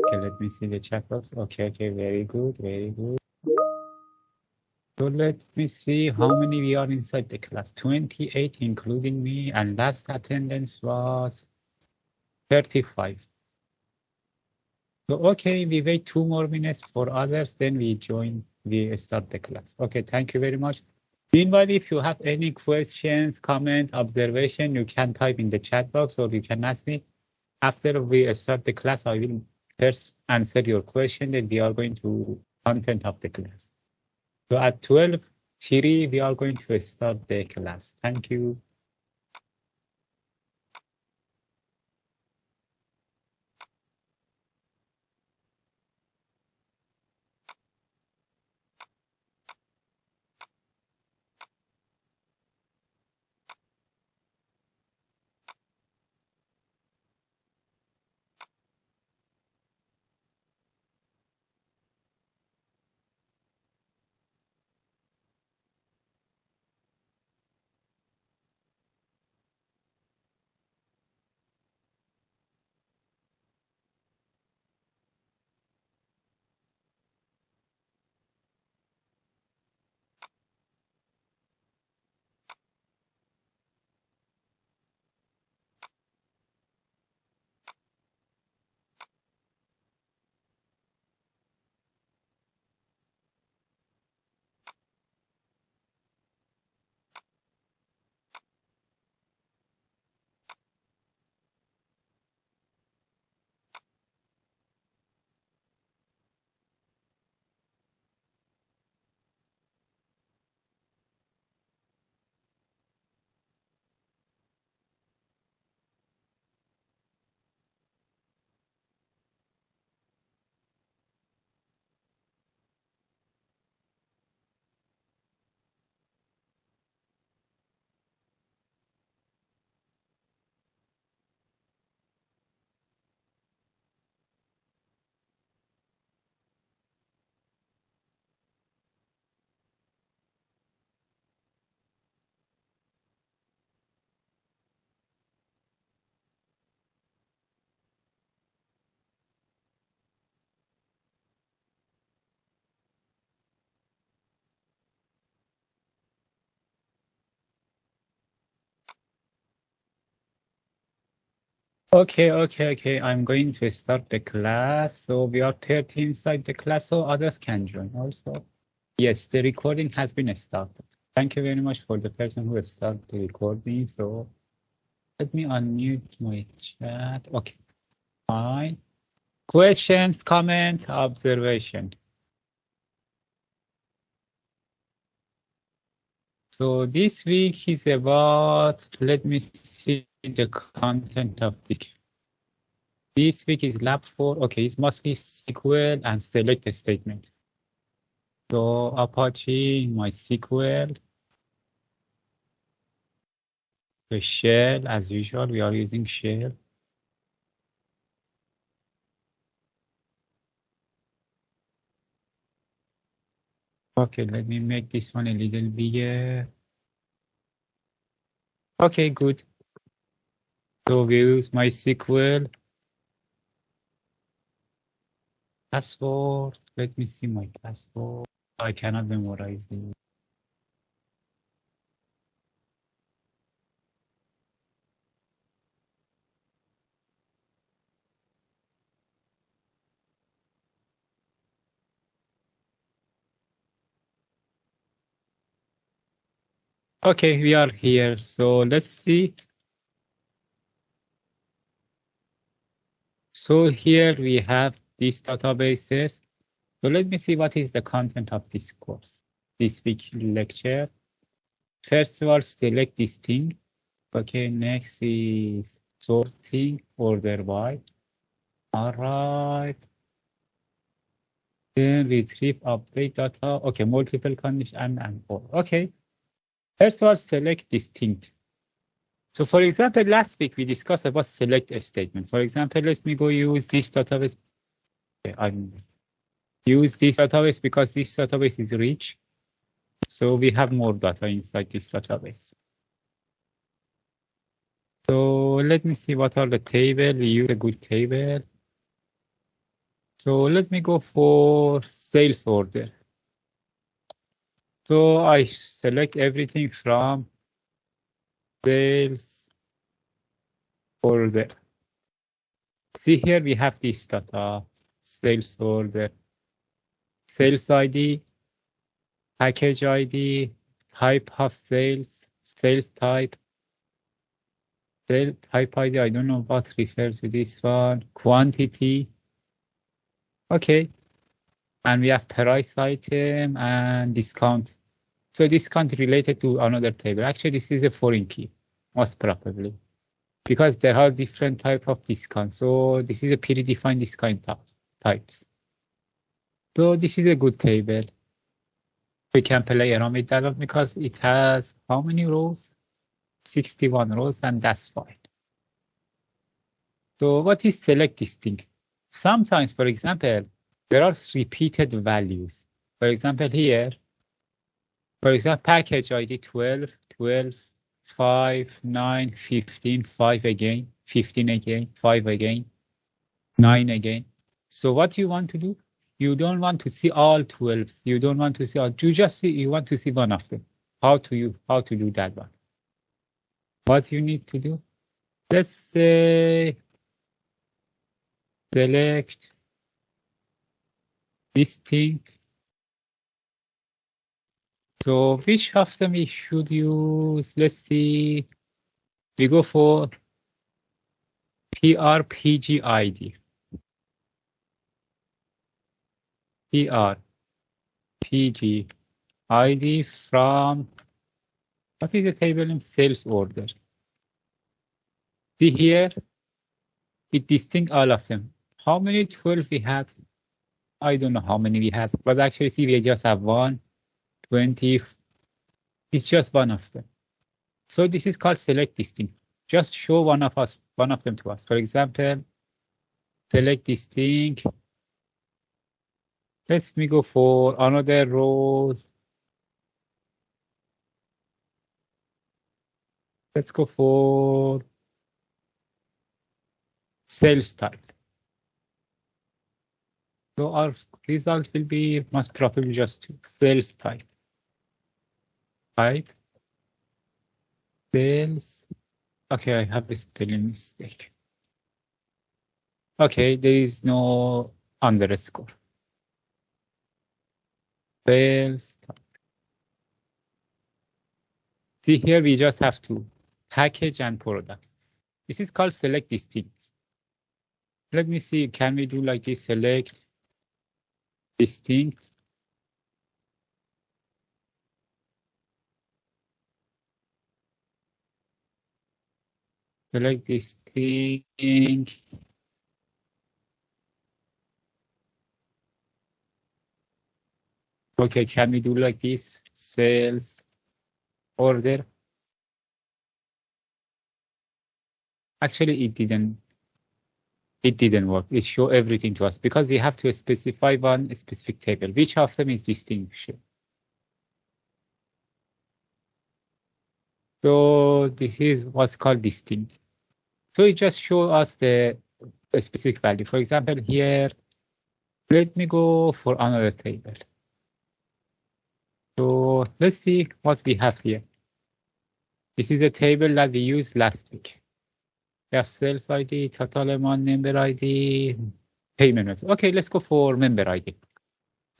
Okay, let me see the chat box. Okay, very good, very good. So let me see how many we are inside the class. 28, including me, and last attendance was 35. So, okay, we wait 2 more minutes for others, then we start the class. Okay, thank you very much. Meanwhile, if you have any questions, comment, observation, you can type in the chat box or you can ask me. After we start the class, I will first answer your question, and we are going to content of the class. So at 12:03, we are going to start the class. Thank you. Okay. I'm going to start the class. So we are 30 inside the class, so others can join also. Yes, the recording has been started. Thank you very much for the person who started the recording. So let me unmute my chat. Okay, fine. Questions, comments, observation. So this week is about, let me see the content of this. This week is lab 4. Okay, it's mostly SQL and select a statement. So Apache, MySQL, the shell, as usual, we are using shell. Okay, let me make this one a little bigger. Okay, good. So we use MySQL. Password. Let me see my password. I cannot memorize it. Okay, we are here. So let's see. So here we have these databases. So let me see what is the content of this course, this week lecture. First of all, select this thing. Okay, next is sorting order by. All right. Then retrieve update data. Okay, multiple condition and all. Okay. First of all, select distinct. So for example, last week we discussed about select a statement. For example, let me go use this database. Okay, I use this database because this database is rich. So we have more data inside this database. So let me see what are the table. We use a good table. So let me go for sales order. So I select everything from sales order. See here we have this data, sales order, sales ID, package ID, type of sales, sales type, sales type ID, I don't know what refers to this one, quantity. Okay. And we have price item and discount. So discount related to another table. Actually, this is a foreign key, most probably, because there are different type of discount. So this is a predefined discount types. So this is a good table. We can play around with that one because it has how many rows? 61 rows, and that's fine. So what is select distinct? Sometimes, for example, there are repeated values. For example, here, for example, package ID 12, 12, 5, 9, 15, 5 again, 15 again, 5 again, 9 again. So what you want to do? You don't want to see all 12s. You don't want to see all. You want to see one of them. How to do that one? What you need to do? Let's say select distinct. So which of them we should use? Let's see. We go for PRPG ID. PRPG ID from, what is the table name? Sales order. See here, it distinct all of them. How many 12 we had? I don't know how many we have, but actually see we just have 1, 20. It's just one of them. So this is called select distinct. Just show one of them to us. For example, select distinct. Let me go for another rows. Let's go for sales type. So our result will be most probably just sales type. Type. Sales. Okay, I have a spelling mistake. Okay, there is no underscore. Sales type. See here, we just have to package and product. This is called select distinct. Let me see, can we do like this? Select distinct. Select distinct. Okay, can we do like this? Sales order. Actually, it didn't work. It showed everything to us because we have to specify one specific table. Which of them is distinct? So this is what's called distinct. So it just shows us the specific value. For example, here, let me go for another table. So let's see what we have here. This is a table that we used last week. We have sales ID, total amount, member ID, payment method. Okay, let's go for member ID.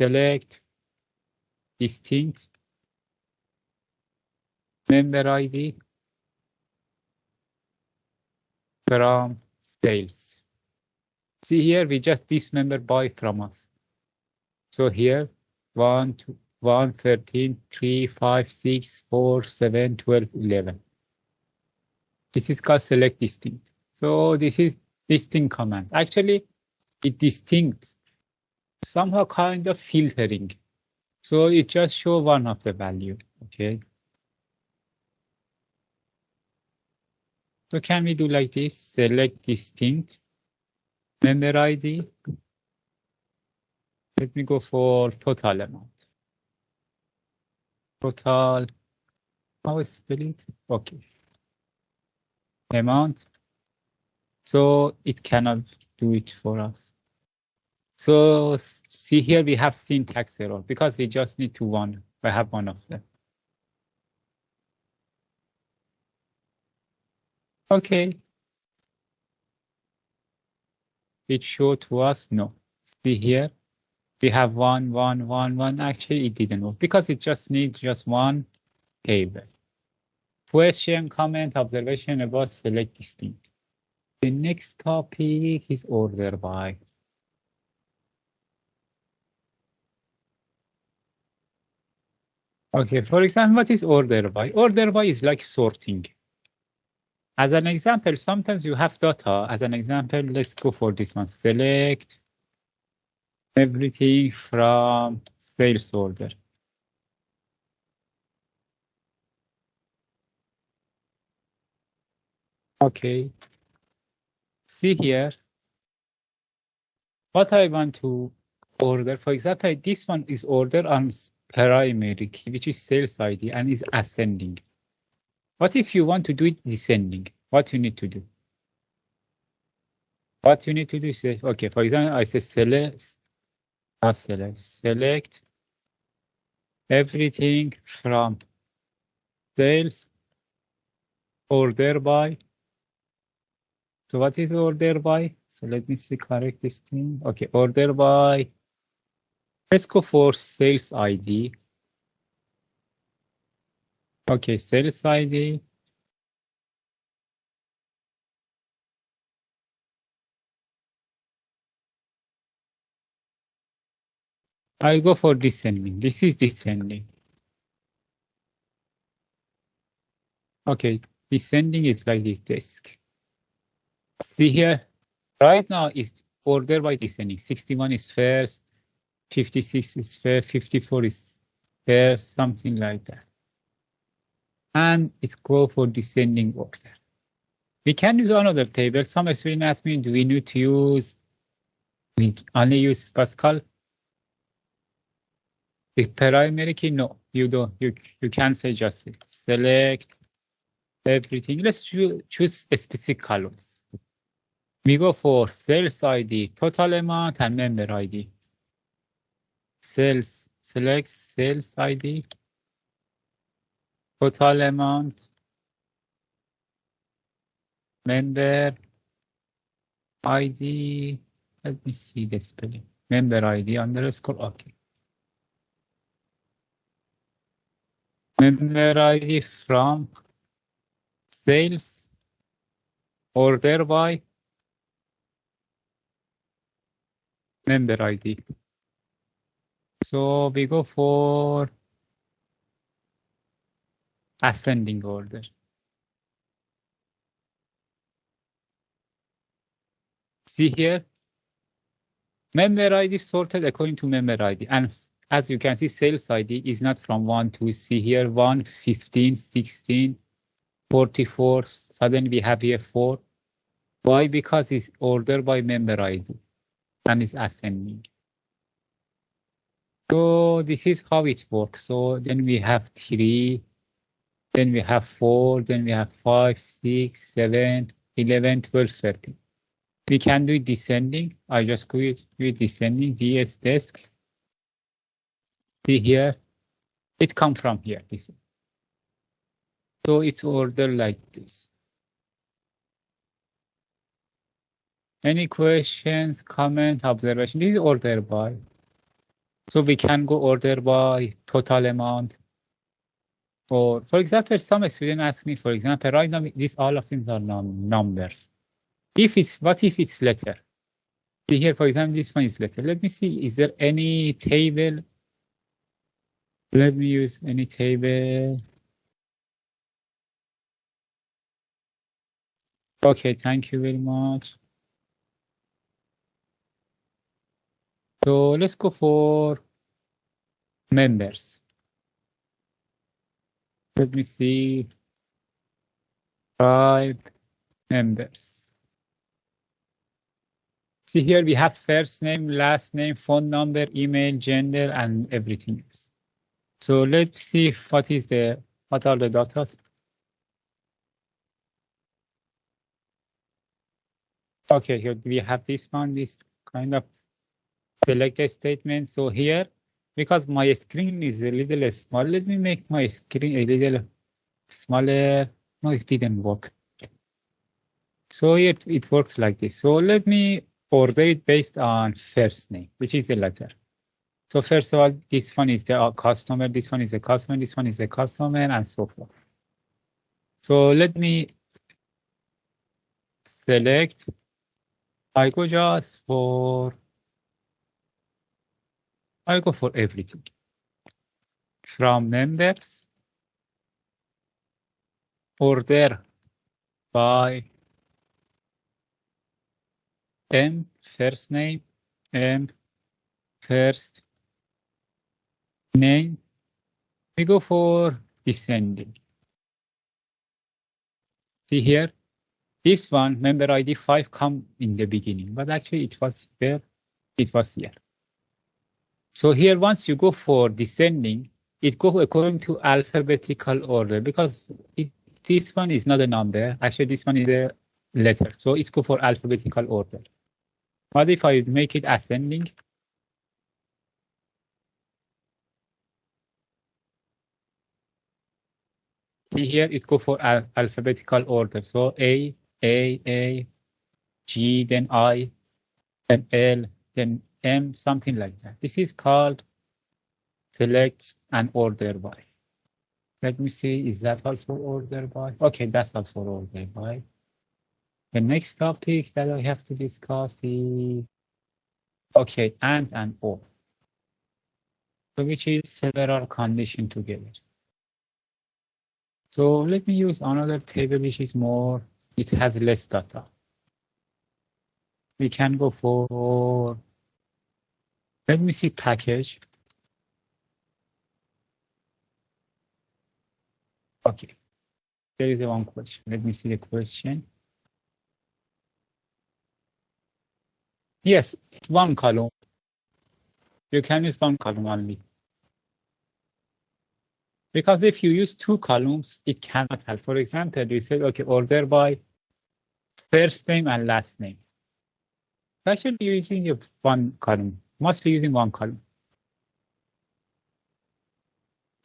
Select distinct member ID from sales. See here, we just this member buy from us. So here, 1, 2, 1, 13, 3, 5, 6, 4, 7, 12, 11. This is called select distinct. So this is distinct command. Actually, it distinct somehow kind of filtering. So it just show one of the value. Okay. So can we do like this? Select distinct member ID. Let me go for total amount. Total, how is spell it? Okay. Amount. So it cannot do it for us. So see here we have syntax error because we just need I have one of them. Okay. It showed to us no. See here, we have 1, 1, 1, 1. Actually, it didn't work because it just needs just one table. Question, comment, observation about select distinct. The next topic is order by. Okay, for example, what is order by? Order by is like sorting. As an example, sometimes you have data. As an example, let's go for this one. Select everything from sales order. Okay. See here. What I want to order, for example, this one is ordered on primary key, which is sales ID and is ascending. What if you want to do it descending? What you need to do? What you need to do is say, okay, for example, I say select everything from sales order by. So what is order by? So let me see correct this thing. Okay, order by. Let's go for sales ID. Okay, sales ID. I go for descending. This is descending. Okay, descending is like this disk. See here, right now is order by descending. 61 is first, 56 is first, 54 is first, something like that. And it's go for descending order. We can use another table. Some students ask me, do we need to use, we only use Pascal? The primary key, no, you don't. You can say just select everything. Let's choose specific columns. We go for sales ID, total amount, and member ID. Select sales ID, total amount, member ID. Let me see the spelling. Member ID underscore, okay. Member ID from sales order by member ID. So we go for ascending order. See here, member ID sorted according to member ID. And as you can see, sales ID is not from 1 to see here 1, 15, 16, 44. Suddenly we have here 4. Why? Because it's ordered by member ID and it's ascending. So this is how it works. So then we have 3, then we have 4, then we have 5, 6, 7, 11, 12, 13. We can do it descending. I just do it descending, DS desk. See here, it comes from here. This. So it's ordered like this. Any questions, comment, observation? This is order by. So we can go order by total amount. Or for example, some students ask me, for example, right now, all of them are numbers. What if it's letter? See here, for example, this one is letter. Let me see, is there any table? Let me use any table. Okay, thank you very much. So let's go for members. Let me see. 5 members. See here, we have first name, last name, phone number, email, gender, and everything else. So let's see what are the data. Okay, here we have this one, this kind of select a statement. So here, because my screen is a little small, let me make my screen a little smaller. No, it didn't work. So it works like this. So let me order it based on first name, which is the letter. So first of all, this one is the customer, this one is a customer, this one is a customer, and so forth. So let me select. I go for everything. From members, order by M, first name, M, first name. We go for descending. See here, this one, member ID 5 come in the beginning, but actually it was there, it was here. So here, once you go for descending, it goes according to alphabetical order because this one is not a number. Actually, this one is a letter. So it's go for alphabetical order. What if I make it ascending? See here, it go for alphabetical order. So A, G, then I, then L, then M, something like that. This is called select and order by. Let me see, is that also order by? Okay, that's also order by. The next topic that I have to discuss is, okay, and or. So which is several conditions together. So let me use another table which is more, it has less data. We can go for, let me see package. Okay, there is one question. Let me see the question. Yes, one column. You can use one column only. Because if you use two columns, it cannot help. For example, we said, okay, order by first name and last name. Actually, using one column, mostly using one column.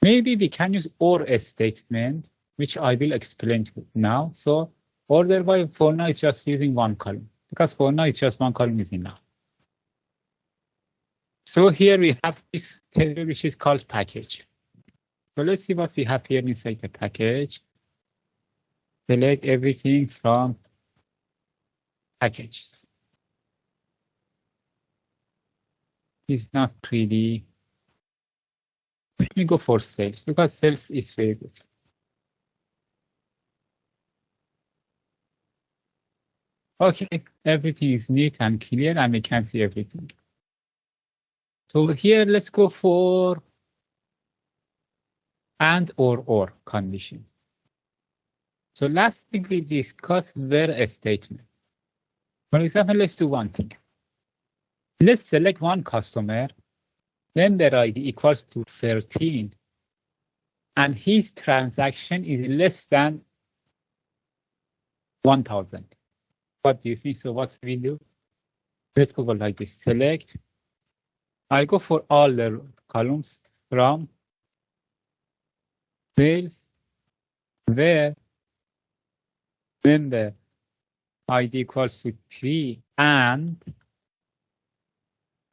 Maybe we can use or a statement, which I will explain to you now. So order by for now is just using one column because for now it's just one column is enough. So here we have this table which is called package. So let's see what we have here inside the package. Select everything from packages. It's not pretty. Let me go for sales because sales is very good. Okay, everything is neat and clear and we can see everything. So here let's go for and or condition. So last thing we discussed were a statement. For example, let's do one thing. Let's select one customer, member ID equals to 13, and his transaction is less than 1,000. What do you think? So what we do? Let's go like this. Select. I go for all the columns from sales, where member ID equals to 3 and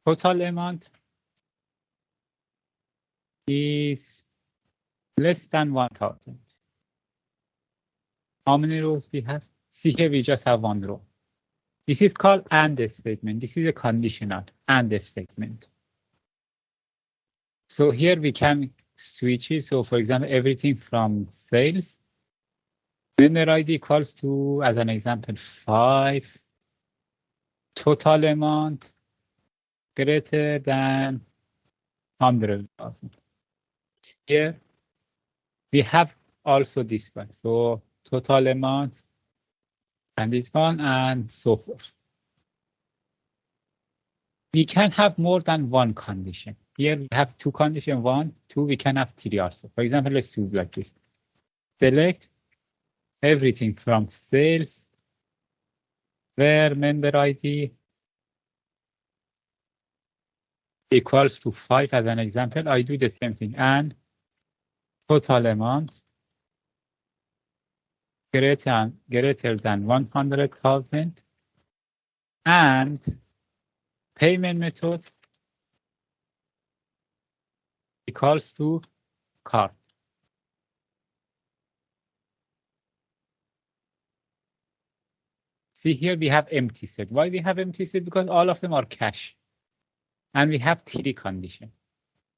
total amount is less than 1,000. How many rows we have? See here, we just have one row. This is called and statement. This is a conditional and statement. So here we can switch it. So for example, everything from sales, member ID equals to, as an example, 5, total amount greater than 100,000. Here we have also this one. So total amount and this one and so forth. We can have more than one condition. Here we have two conditions, 1, 2, we can have 3 also. For example, let's do like this. Select everything from sales, where member ID equals to 5 as an example, I do the same thing. And total amount greater than 100,000 and payment method equals to card. See here we have empty set. Why we have empty set? Because all of them are cash. And we have three condition.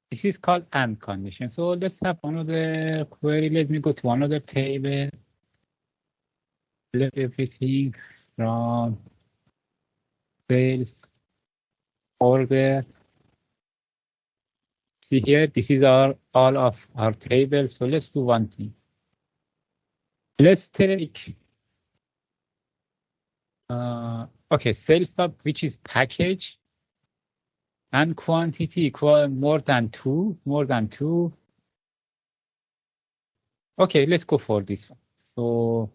This is called AND condition. So let's have another query. Let me go to another table. Let everything from sales order. See here, this is all of our tables. So let's do one thing. Let's take okay, sales type, which is package, and quantity equal more than two. Okay, let's go for this one. So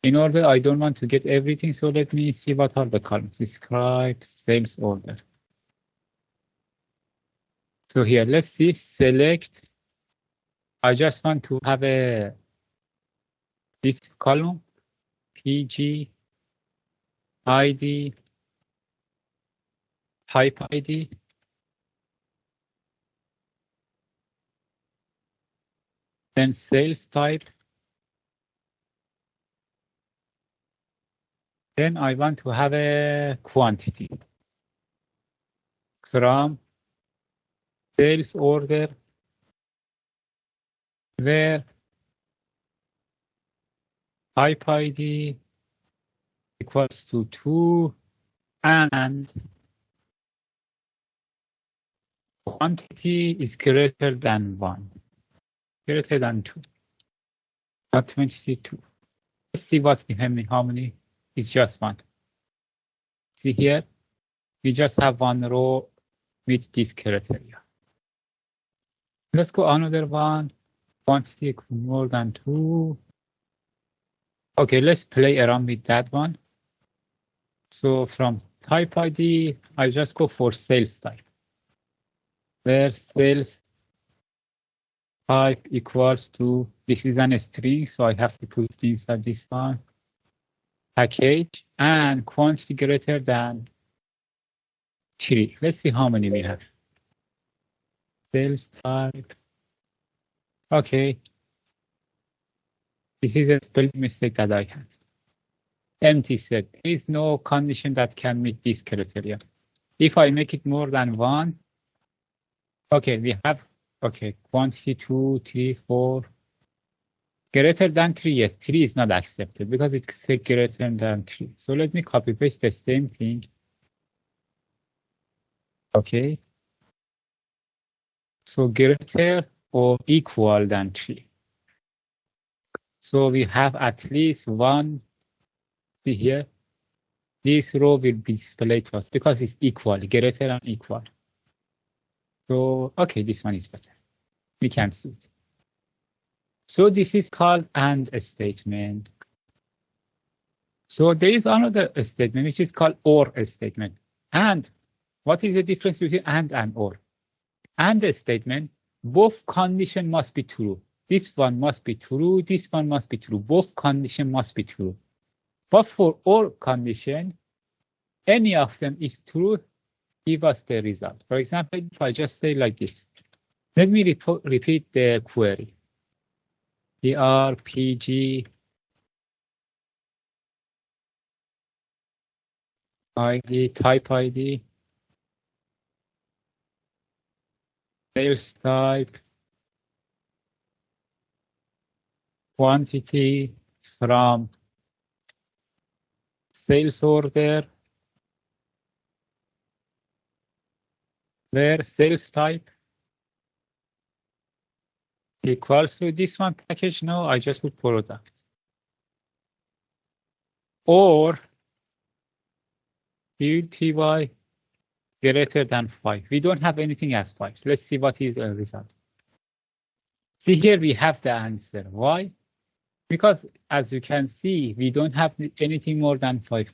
in order, I don't want to get everything, so let me see what are the columns. Describe sales order. So here, let's see, select. I just want to have this column, PG, ID, type ID, then sales type. Then I want to have a quantity from sales order where type ID equals to 2 and quantity is greater than 1, greater than 2, not 22. Let's see what we have, how many. It's just 1. See here, we just have one row with this criteria. Let's go another one. Quantity more than 2. Okay, let's play around with that one. So from type ID, I just go for sales type, where sales type equals to, this is a string, so I have to put it inside this one. Package and quantity greater than 3. Let's see how many we have. Sales type. Okay. This is a spelling mistake that I had. Empty set. There is no condition that can meet this criteria. If I make it more than 1, okay, we have, okay, quantity 2, 3, 4. Greater than 3, yes, 3 is not accepted because it's greater than 3. So let me copy paste the same thing. Okay. So greater or equal than 3. So we have at least one. See here, this row will be displayed to us because it's equal, greater than equal. So, okay, this one is better. We can see it. So this is called AND statement. So there is another statement which is called OR statement. And what is the difference between and OR? AND statement, both condition must be true. This one must be true, this one must be true. Both condition must be true. But for OR condition, any of them is true, give us the result. For example, if I just say like this, let me repeat the query. PG ID, type ID, sales type, quantity from sales order, where sales type equals to this one package. No, I just put product. Or UTY greater than 5. We don't have anything as 5. Let's see what is the result. See here we have the answer. Why? Because as you can see, we don't have anything more than 5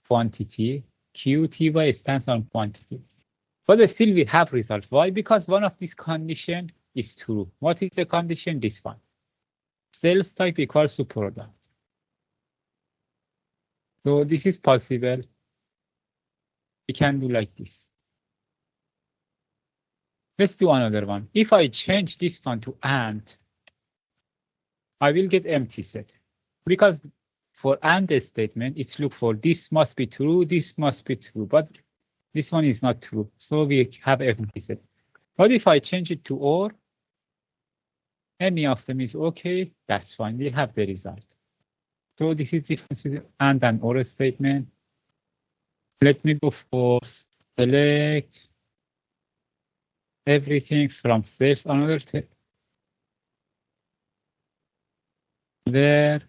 quantity. QTY stands on quantity. But still we have result. Why? Because one of these condition is true. What is the condition? This one. Sales type equals to product. So this is possible. We can do like this. Let's do another one. If I change this one to AND, I will get empty set. Because for AND statement, it's look for this must be true, this must be true, but this one is not true. So we have empty set. But if I change it to OR, any of them is okay, that's fine. We have the result. So this is difference between AND and OR statement. Let me go for select everything from sales another where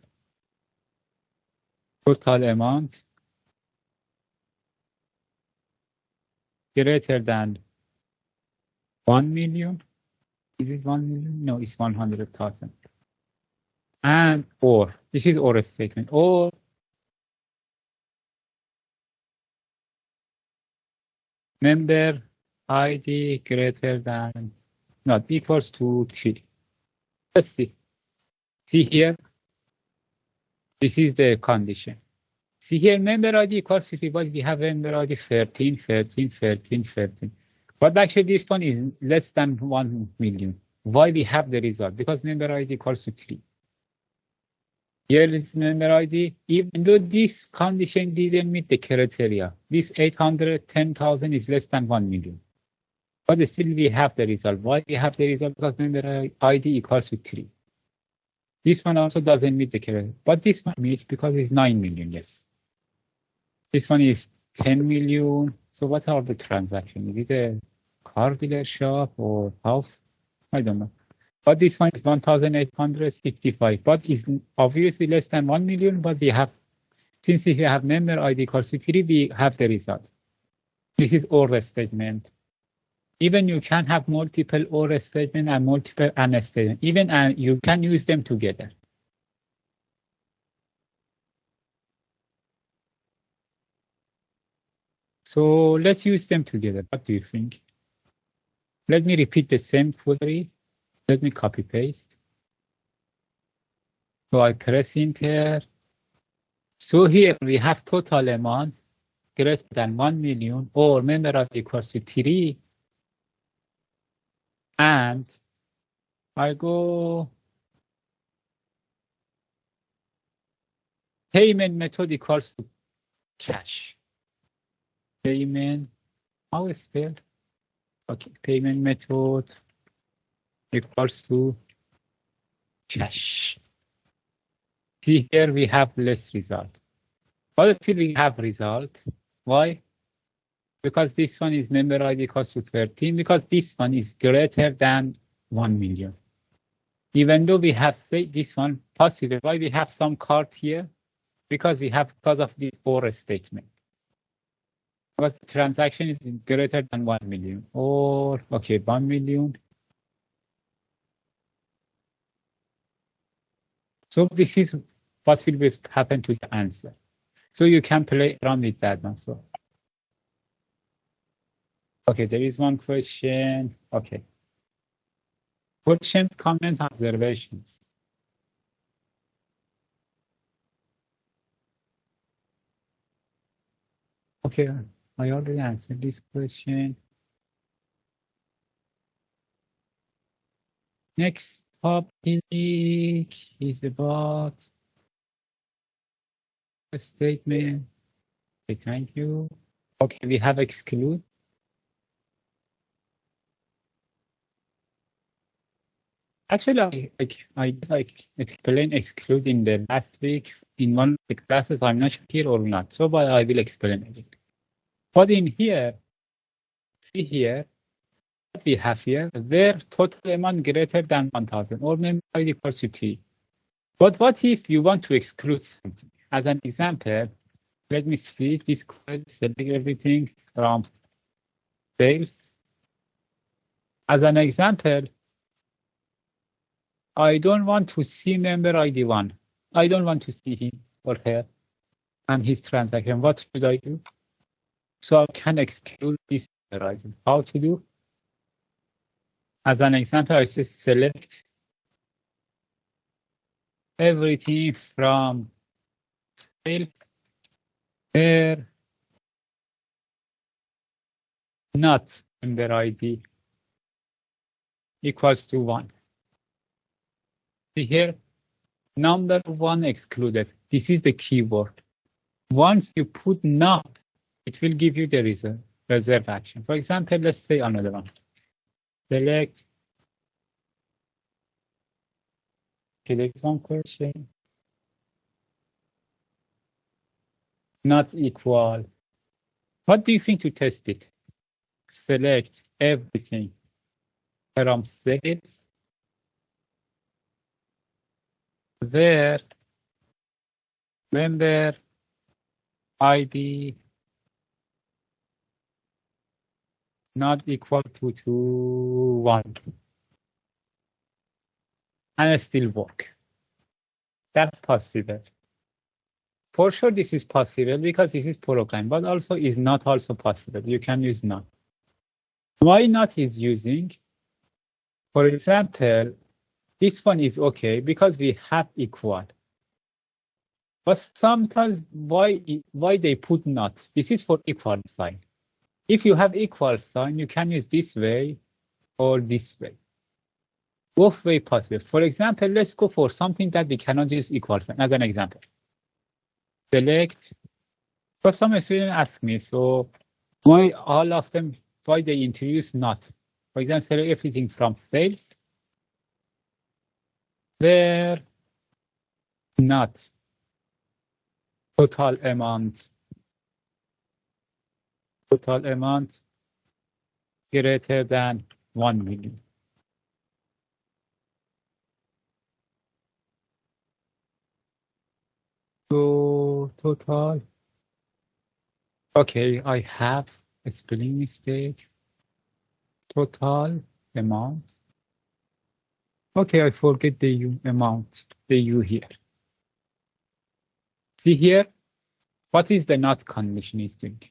total amount greater than 1 million. Is it 1 million? No, it's 100,000. And or this is OR statement. Or member ID greater than not equals to 3. Let's see. See here. This is the condition. See here, member ID equals to 3, but we have member ID 13, 13, 13, 13. But actually this one is less than 1 million. Why we have the result? Because member ID equals to 3. Here is member ID. Even though this condition didn't meet the criteria, this 810,000 is less than 1 million. But still we have the result. Why we have the result? Because member ID equals to 3. This one also doesn't meet the criteria, but this one meets because it's 9 million, yes. This one is 10 million. So what are the transactions? Is it a car dealer shop or house? I don't know. But this one is 1,855, but it's obviously less than 1 million, but we have, since we have member ID equals to 3, we have the result. This is OR statement. Even you can have multiple OR statement and multiple AND statement. Even you can use them together. So let's use them together. What do you think? Let me repeat the same query. Let me copy paste. So I press enter. So here we have total amount greater than 1 million or member ID equals to 3. And I go payment method equals to cash. Payment, how is spelled? Okay, payment method equals to cash. See here we have less result. But still we have result. Why? Because this one is member ID equals to 13, because this one is greater than 1 million. Even though we have say this one possible, why we have some card here? Because we have because of the OR statement. Because the transaction is greater than 1 million. Or okay, 1 million. So this is what will happen to the answer. So you can play around with that also. Okay, there is one question. Okay. Questions, comments, observations. Okay, I already answered this question. Next topic is about a statement. Okay, thank you. Okay, we have exclude. Actually, I explained exclude in the last week in one of the classes. I'm not sure here or not. So, but I will explain it. But in here, see here, what we have here, where total amount greater than 1,000 or member ID equals to 3. But what if you want to exclude something? As an example, let me see this code, select everything around sales. As an example, I don't want to see member ID 1. I don't want to see him or her and his transaction. What should I do? So I can exclude this Right. How to do? As an example, I say select everything from sales where not member ID equals to 1. See here, number 1 excluded. This is the keyword. Once you put not, it will give you the reserve action. For example, let's say another one. Select, select one question. Not equal. What do you think to test it? Select everything from sales where member ID not equal to 1. And it still work. That's possible. For sure, this is possible because this is program, but also is not also possible. You can use not. Why not is using? For example, this one is okay because we have equal. But sometimes why they put not? This is for equal sign. If you have equal sign, you can use this way or this way. Both way possible. For example, let's go for something that we cannot use equal sign. As an example, select. But some students ask me, so why all of them? Why they introduce not? For example, select everything from sales where not total amount greater than 1 million. So total. Okay, I have a spelling mistake. Total amount. Okay, I forget the U amount, the U here. See here, what is the not condition is doing?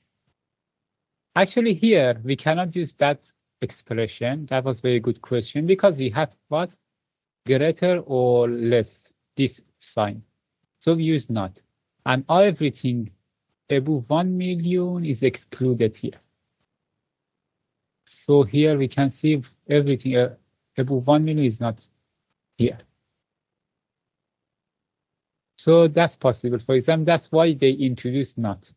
Actually here, we cannot use that expression. That was a very good question because we have what? Greater or less, this sign. So we use not. And everything above 1 million is excluded here. So here we can see everything above 1 million is not here. So that's possible. For example, that's why they introduced not.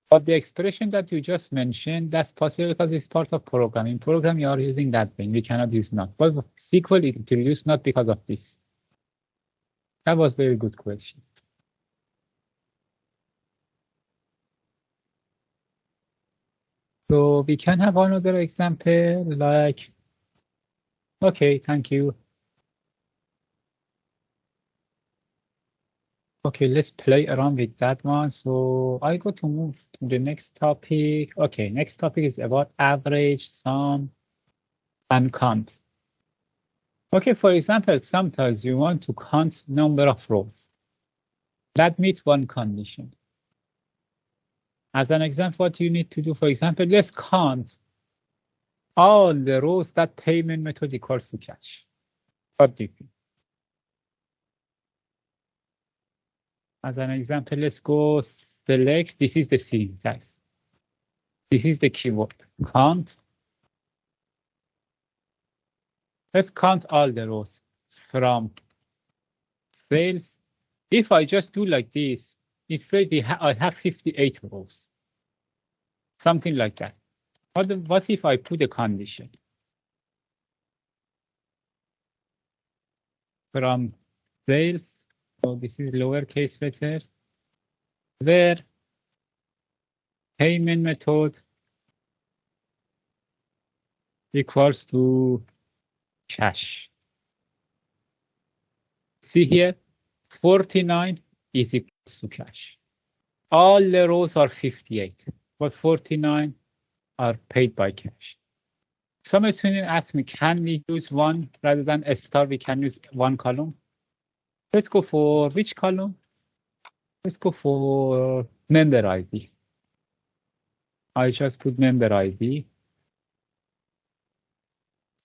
But the expression that you just mentioned, that's possible because it's part of programming. In program, you are using that thing. We cannot use not. But SQL introduced not because of this. That was a very good question. So we can have another example like, okay, thank you. Okay, let's play around with that one. So I go to move to the next topic. Okay, next topic is about average, sum, and count. Okay, for example, sometimes you want to count number of rows. That meets one condition. As an example, what you need to do, for example, let's count all the rows that payment method equals to cash. What do you think? As an example, let's go select. This is the syntax. This is the keyword. Count. Let's count all the rows from sales. If I just do like this, it says I have 58 rows. Something like that. What if I put a condition? From sales. So this is lowercase letter, where payment method equals to cash. See here, 49 is equals to cash. All the rows are 58, but 49 are paid by cash. Some students ask me, can we use one rather than a star? We can use one column. Let's go for which column? Let's go for member ID. I just put member ID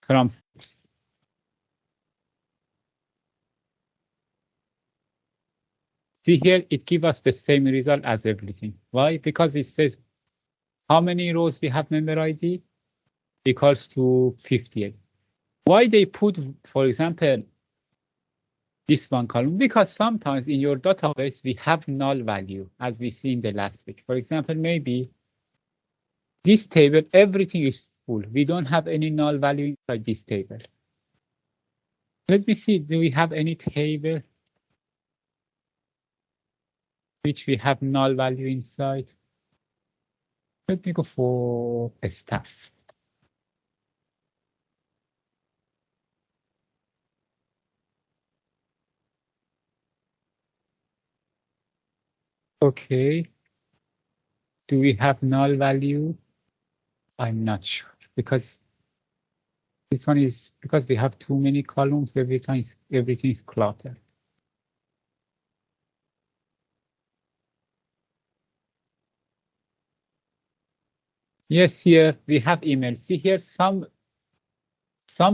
from sales. See here, it gives us the same result as everything. Why? Because it says how many rows we have member ID equals to 58. Why they put, for example, this one column? Because sometimes in your database, we have null value, as we see in the last week. For example, maybe this table, everything is full. We don't have any null value inside this table. Let me see, do we have any table which we have null value inside? Let me go for a staff. Okay. Do we have null value? I'm not sure, because this one is, because we have too many columns, everything is cluttered. Yes, here we have email. See here, some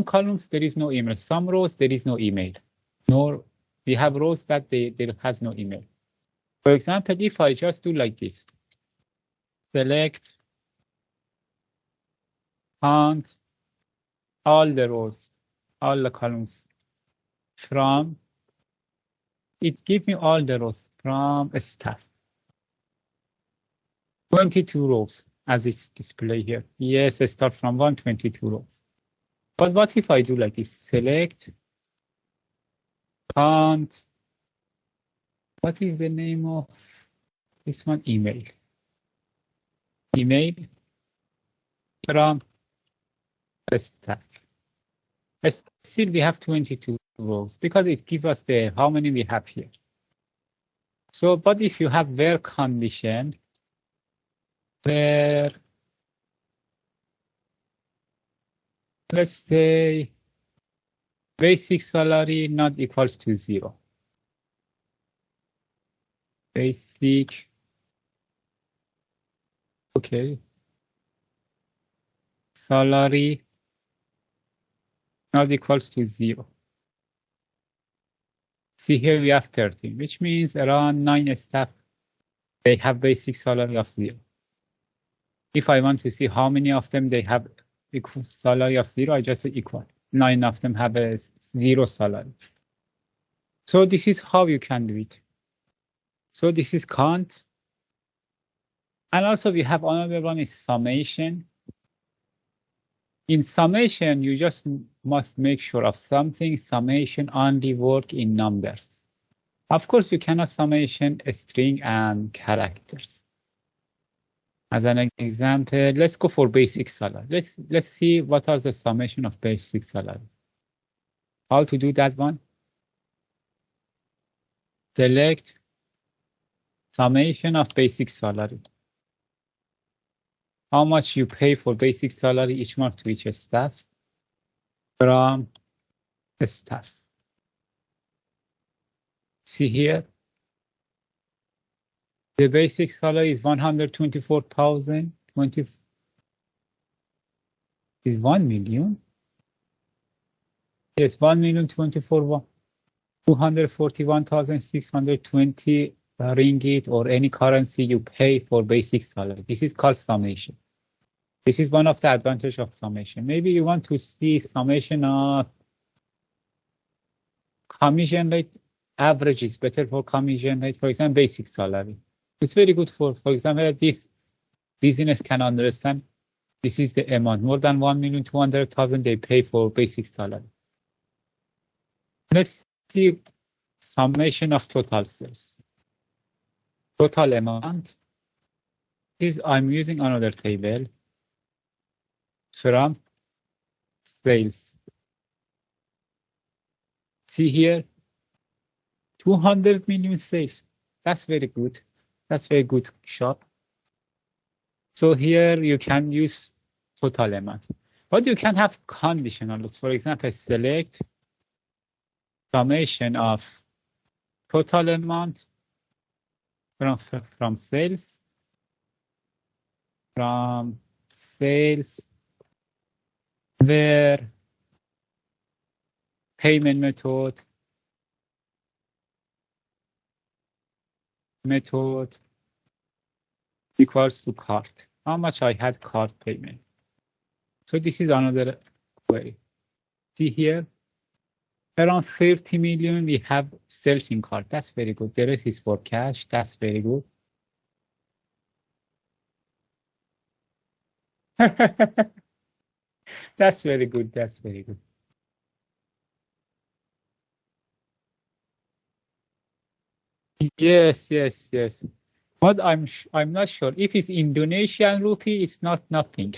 columns there is no email. Some rows there is no email. Nor we have rows that there has no email. For example, if I just do like this, select, count all the rows, all the columns from, it gives me all the rows from a staff. 22 rows as it's displayed here. Yes, I start from 122 rows. But what if I do like this? Select, count. What is the name of this one? Email. Email from a staff. Still we have 22 rows because it gives us the how many we have here. So, but if you have where condition, where, let's say basic salary not equals to 0. Basic, okay, salary not equals to 0. See here we have 13, which means around 9 staff, they have basic salary of 0. If I want to see how many of them they have equal salary of 0, I just say equal. 9 of them have a 0 salary. So this is how you can do it. So this is count. And also we have another one is summation. In summation, you just must make sure of something. Summation only work in numbers. Of course, you cannot summation a string and characters. As an example, let's go for basic salary. Let's see what are the summation of basic salary. How to do that one? Select summation of basic salary. How much you pay for basic salary each month to each staff from a staff. See here, the basic salary is 124,000. Is 1 million. Yes, 1,024,241,620 ringgit or any currency you pay for basic salary. This is called summation. This is one of the advantages of summation. Maybe you want to see summation of commission rate. Average is better for commission rate. For example, basic salary. It's very good for example, this business can understand. This is the amount, more than 1,200,000 they pay for basic salary. Let's see summation of total sales. Total amount is, I'm using another table from sales. See here, 200 million sales. That's very good. That's very good shop. So here you can use total amount, but you can have conditionals. For example, select summation of total amount from sales from sales where payment method equals to card. How much I had card payment. So this is another way. See here, around 30 million we have sales in card. That's very good. The rest is for cash. That's very good. That's very good. That's very good. Yes, yes, yes. But I'm not sure. If it's Indonesian rupee, it's not nothing.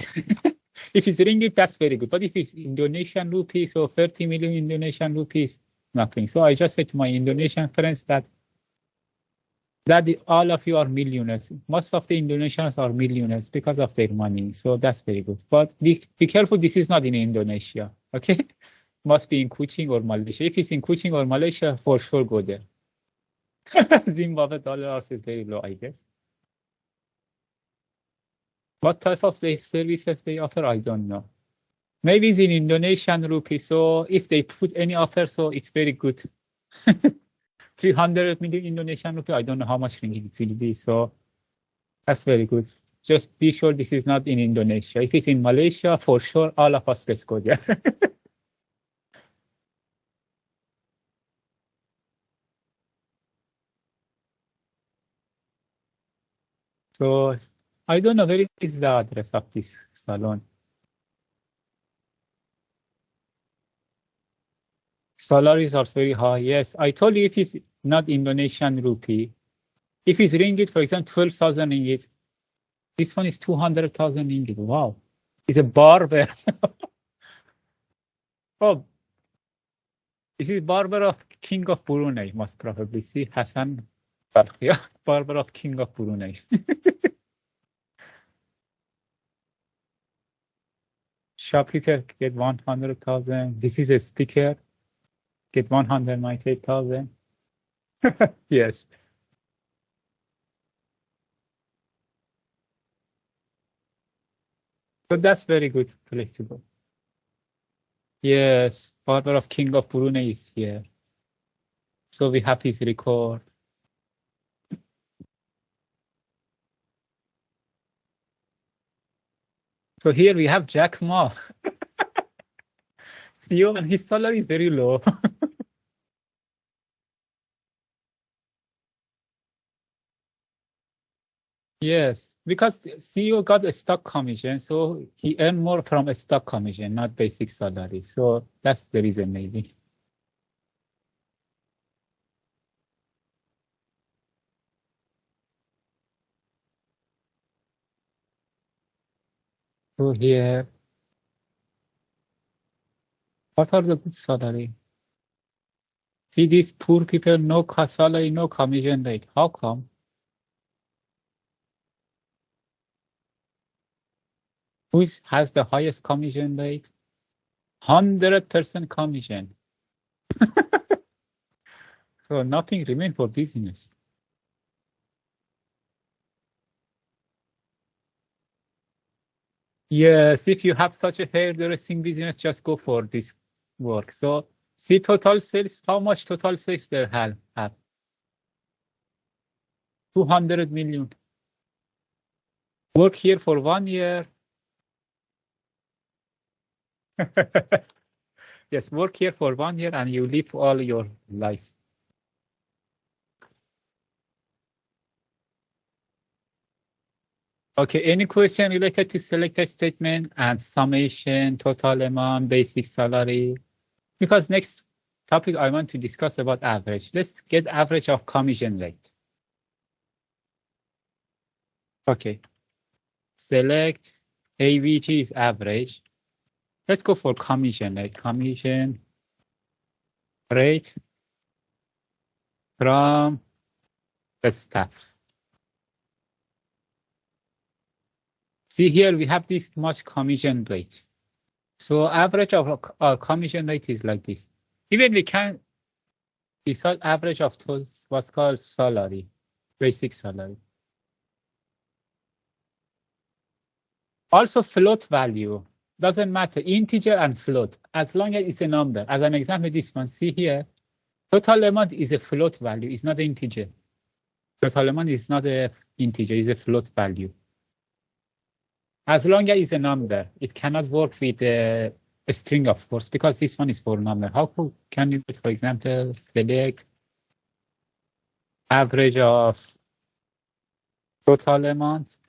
If it's ringgit, that's very good. But if it's Indonesian rupee, so 30 million Indonesian rupees, nothing. So I just said to my Indonesian friends that all of you are millionaires. Most of the Indonesians are millionaires because of their money. So that's very good. But be careful, this is not in Indonesia. Okay? Must be in Kuching or Malaysia. If it's in Kuching or Malaysia, for sure go there. Zimbabwe dollars is very low, I guess. What type of services they offer, I don't know. Maybe it's in Indonesian rupee, so if they put any offer, so it's very good. 300 million Indonesian rupee, I don't know how much ringgit it will be, so that's very good. Just be sure this is not in Indonesia. If it's in Malaysia, for sure, all of us let's go there. So I don't know where is the address of this salon. Salaries are very high. Yes, I told you if it's not Indonesian rupee. If it's ringgit, for example, 12,000 ringgit. This one is 200,000 ringgit. Wow. It's a barber. Oh, this is barber of King of Brunei, most probably. See, Hassan. Yeah, barber of King of Brunei. Shopkeeper get 100,000. This is a speaker. Get 198,000. Yes. So that's very good place to go. Yes, barber of King of Brunei is here. So we have his record. So here we have Jack Ma. CEO, and his salary is very low. Yes, because CEO got a stock commission, so he earned more from a stock commission, not basic salary. So that's the reason, maybe. So here, what are the good salary? See, these poor people, no salary, no commission rate. How come? Who has the highest commission rate? 100% commission. So nothing remains for business. Yes, if you have such a hairdressing business, just go for this work. So see total sales, how much total sales they have? 200 million. Work here for 1 year. Yes, work here for 1 year and you live all your life. Okay, any question related to selected statement and summation, total amount, basic salary? Because next topic I want to discuss about average. Let's get average of commission rate. Okay, select AVG is average. Let's go for commission rate. Commission rate from the staff. See here, we have this much commission rate. So average of our commission rate is like this. Even we can decide average of what's called salary, basic salary. Also float value. Doesn't matter, integer and float, as long as it's a number. As an example, this one, see here, total amount is a float value, it's not an integer. Total amount is not an integer, it's a float value. As long as it's a number, it cannot work with a string, of course, because this one is for number. How can you, for example, select average of total amount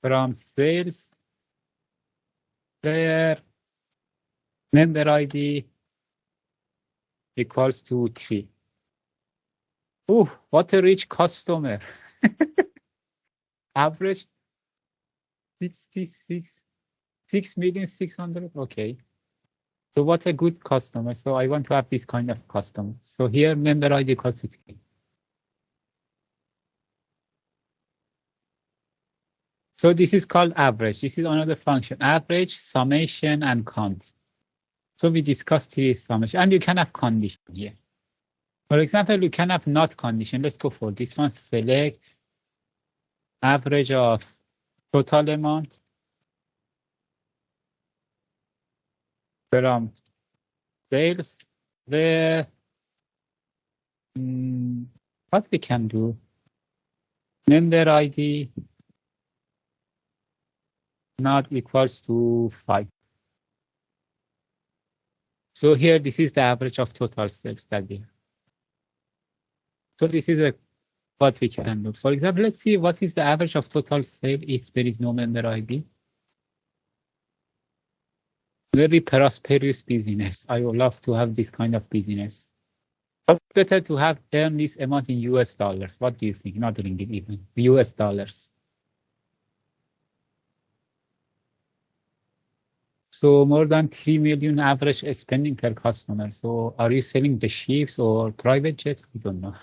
from sales where member ID equals to 3. Oh, what a rich customer. Average 6,600,000. Okay. So what a good customer. So I want to have this kind of customer. So here member ID equals to 3. So this is called average. This is another function, average, summation, and count. So we discussed here summation, and you can have condition here. For example, you can have not condition. Let's go for this one. Select average of total amount from sales where what we can do, member ID not equals to 5. So here, this is the average of total sales that we have. So this is what we can do. For example, let's see what is the average of total sale if there is no member ID. Very prosperous business. I would love to have this kind of business. But better to have earn this amount in US dollars. What do you think? Not ringgit even, US dollars. So more than 3 million average spending per customer. So are you selling the ships or private jet? I don't know.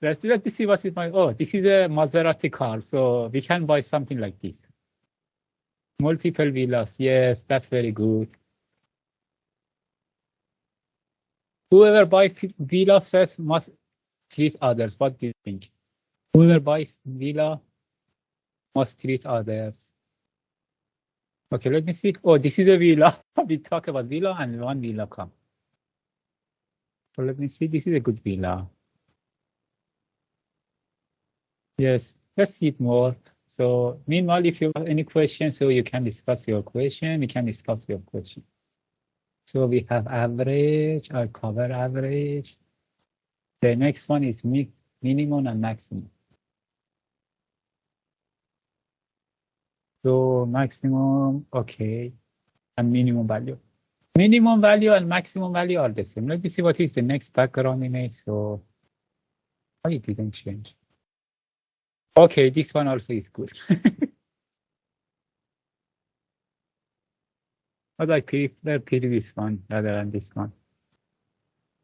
Let's see what is my, oh, this is a Maserati car. So we can buy something like this. Multiple villas. Yes, that's very good. Whoever buys villa first must treat others. What do you think? Whoever buys villa must treat others. Okay, let me see. Oh, this is a villa. We talk about villa and one villa come. So let me see. This is a good villa. Yes, let's see it more. So meanwhile, if you have any questions, so you can discuss your question. We can discuss your question. So we have average. I'll cover average. The next one is minimum and maximum. So maximum, okay, and minimum value. Minimum value and maximum value are the same. Let me see what is the next background image. So why it didn't change? Okay, this one also is good. But I prefer this one rather than this one.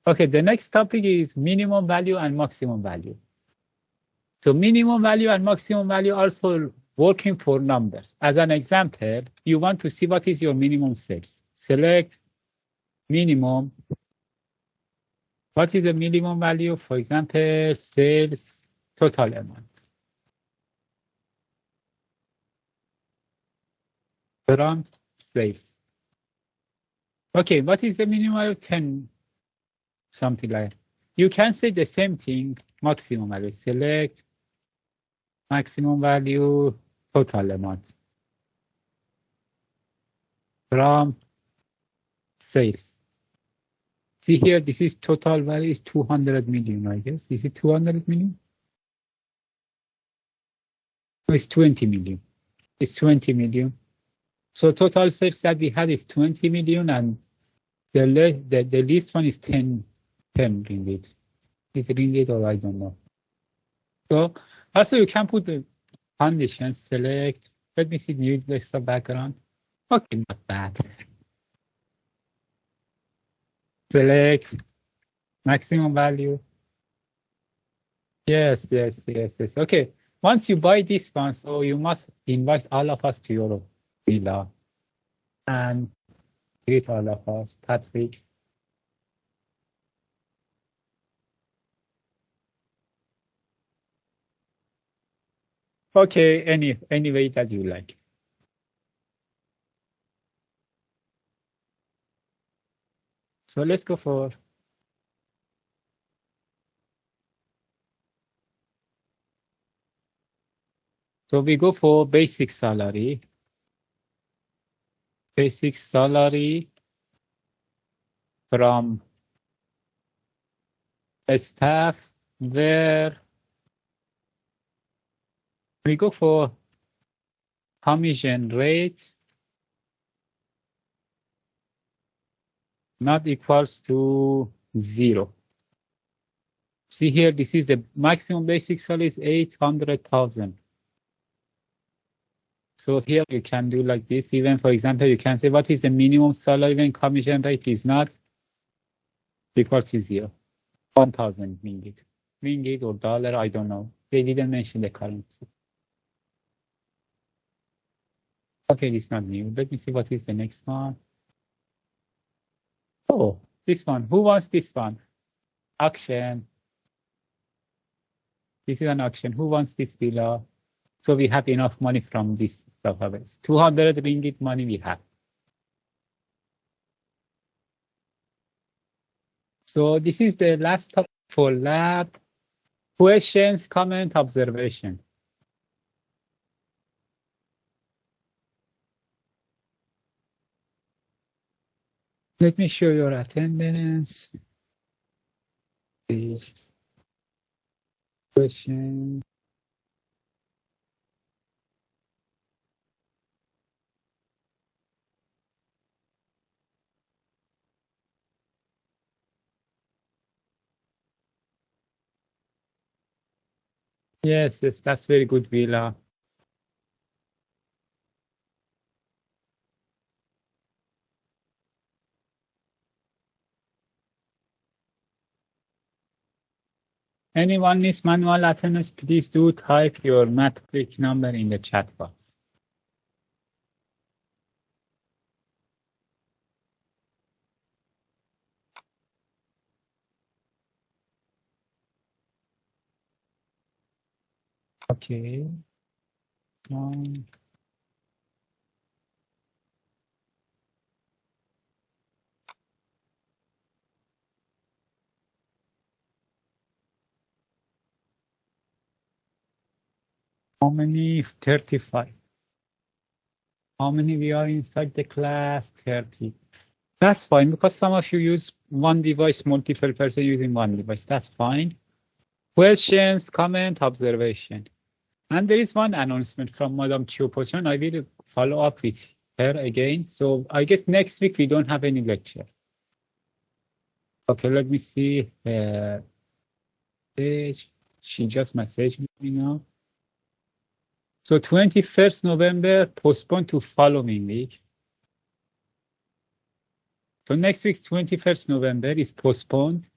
Okay, the next topic is minimum value and maximum value. So minimum value and maximum value also working for numbers. As an example, you want to see what is your minimum sales. Select minimum. What is the minimum value? For example, sales total amount. From sales. Okay, what is the minimum value? 10, something like that. You can say the same thing, maximum value. Select maximum value total amount from sales. See here, this is total value is 200 million, I guess. Is it 200 million? No, it's 20 million. It's 20 million. So total sales that we had is 20 million, and the least one is 10 ringgit. Is ringgit or I don't know. So also you can put the conditions, select, let me see new list background. Okay, not bad. Select maximum value. Yes. Okay, once you buy this one, so you must invite all of us to your villa. And Greet all of us. Patrick. Okay, any way that you like. So let's go for so we go for basic salary. Basic salary from a staff where we go for commission rate not equals to 0. See here, this is the maximum basic salary is 800,000. So here you can do like this. Even for example, you can say what is the minimum salary when commission rate is not equal to 0. 1,000 ringgit. Ringgit or dollar, I don't know. They didn't mention the currency. Okay, this is not new. Let me see what is the next one. Oh, this one. Who wants this one? Auction. This is an auction. Who wants this villa? So we have enough money from this database. 200 ringgit money we have. So this is the last topic for lab. Questions, comment, observation. Let me show your attendance. Please. Question. Yes, yes, that's very good villa. Anyone needs manual attendance, please do type your matric number in the chat box. Okay. How many? 35. How many we are inside the class? 30. That's fine because some of you use one device, multiple person using one device. That's fine. Questions, comment, observation. And there is one announcement from Madam Chiopochan. I will follow up with her again. So I guess next week we don't have any lecture. Okay, let me see. She just messaged me now. So 21st November postponed to following week. So next week's 21st November is postponed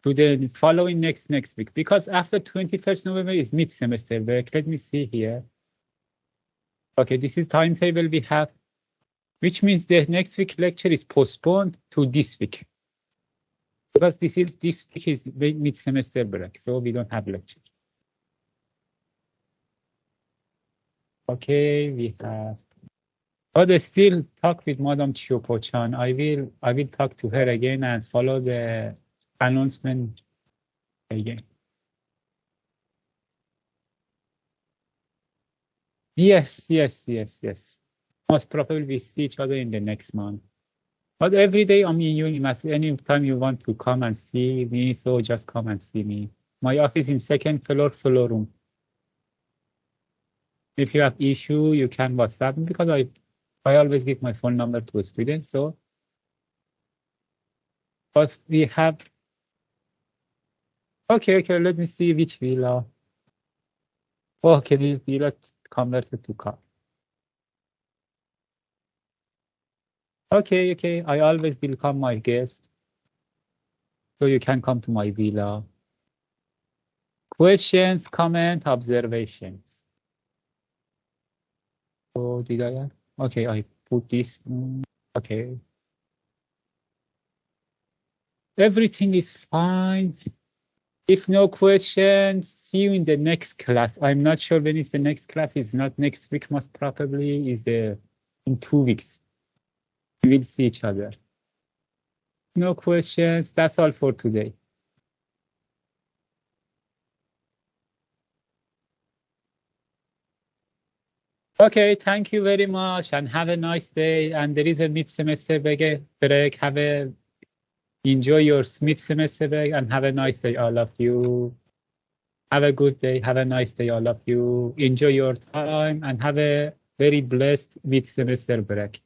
to the following next week, because after 21st November is mid-semester break. Let me see here. Okay, this is timetable we have, which means the next week lecture is postponed to this week. Because this week is mid-semester break, so we don't have lecture. Okay, we have. But still talk with Madam Chiopochan. I will talk to her again and follow the announcement again. Yes. Most probably we see each other in the next month. But every day I'm in UNIMAS. Anytime you want to come and see me, so just come and see me. My office in second floor room. If you have issue, you can WhatsApp me because I always give my phone number to a student. So, but we have. Okay. Let me see which villa. Okay, villa converted to car. Okay. I always welcome my guest. So you can come to my villa. Questions, comment, observations. Oh, did I? Okay, I put this. Okay. Everything is fine. If no questions, see you in the next class. I'm not sure when is the next class. It's not next week, most probably is in 2 weeks. We will see each other. No questions. That's all for today. Okay, thank you very much and have a nice day. And there is a mid-semester break. Enjoy your mid-semester break and have a nice day, all of you. Have a good day. Have a nice day, all of you. Enjoy your time and have a very blessed mid-semester break.